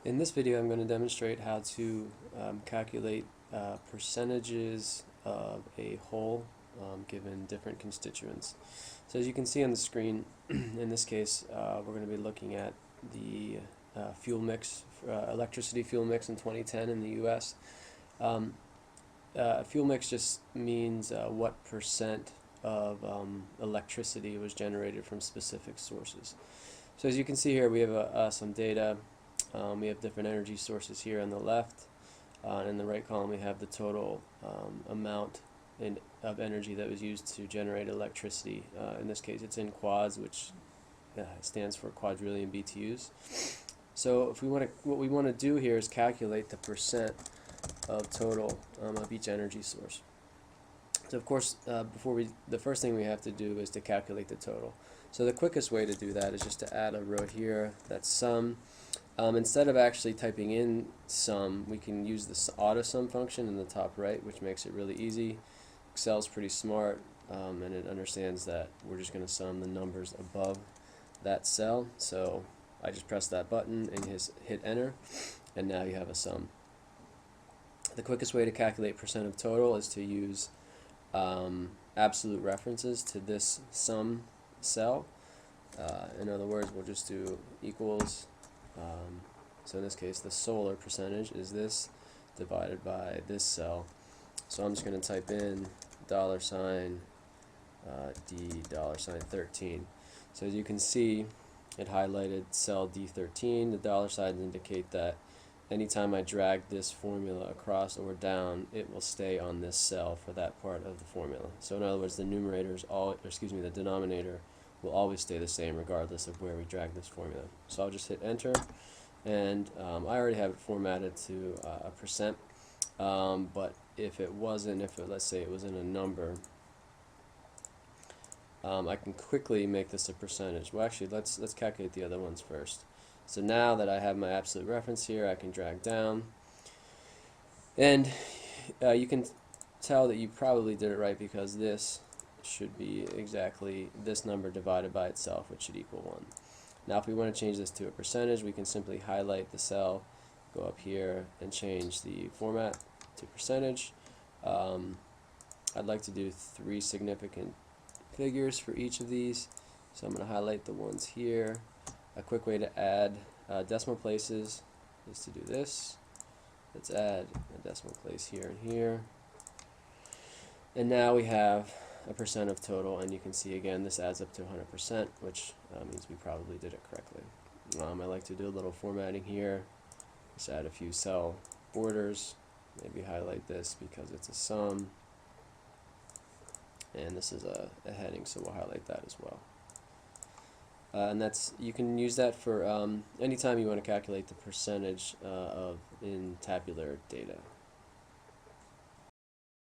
In this video, I'm going to demonstrate how to calculate percentages of a whole given different constituents. So as you can see on the screen, in this case, we're going to be looking at the fuel mix, electricity fuel mix in 2010 in the U.S. Fuel mix just means what percent of electricity was generated from specific sources. So as you can see here, we have some data. We have different energy sources here on the left. And in the right column, we have the total amount of energy that was used to generate electricity. In this case, it's in quads, which stands for quadrillion BTUs. So if we want to, what we want to do here is calculate the percent of total of each energy source. So of course, the first thing we have to do is to calculate the total. So the quickest way to do that is just to add a row here that's sum. Instead of actually typing in sum, we can use the auto sum function in the top right, which makes it really easy. Excel's pretty smart, and it understands that we're just going to sum the numbers above that cell. So I just press that button and hit enter, and now you have a sum. The quickest way to calculate percent of total is to use absolute references to this sum cell. In other words, we'll just do equals. So in this case, the solar percentage is this divided by this cell. So I'm just going to type in $D$13. So as you can see, it highlighted cell D13. The dollar signs indicate that anytime I drag this formula across or down, it will stay on this cell for that part of the formula. So in other words, the the denominator will always stay the same regardless of where we drag this formula. So I'll just hit enter, and I already have it formatted to a percent, but if it wasn't, let's say it was in a number, I can quickly make this a percentage. Well, actually, let's calculate the other ones first. So now that I have my absolute reference here, I can drag down, and you can tell that you probably did it right because this should be exactly this number divided by itself, which should equal 1. Now if we want to change this to a percentage, we can simply highlight the cell, go up here, and change the format to percentage. I'd like to do 3 significant figures for each of these, so I'm going to highlight the ones here. A quick way to add decimal places is to do this. Let's add a decimal place here and here. And now we have a percent of total, and you can see again this adds up to 100%, which means we probably did it correctly. I like to do a little formatting here. Just add a few cell borders, maybe highlight this because it's a sum, and this is a heading, so we'll highlight that as well. And you can use that for anytime you want to calculate the percentage in tabular data.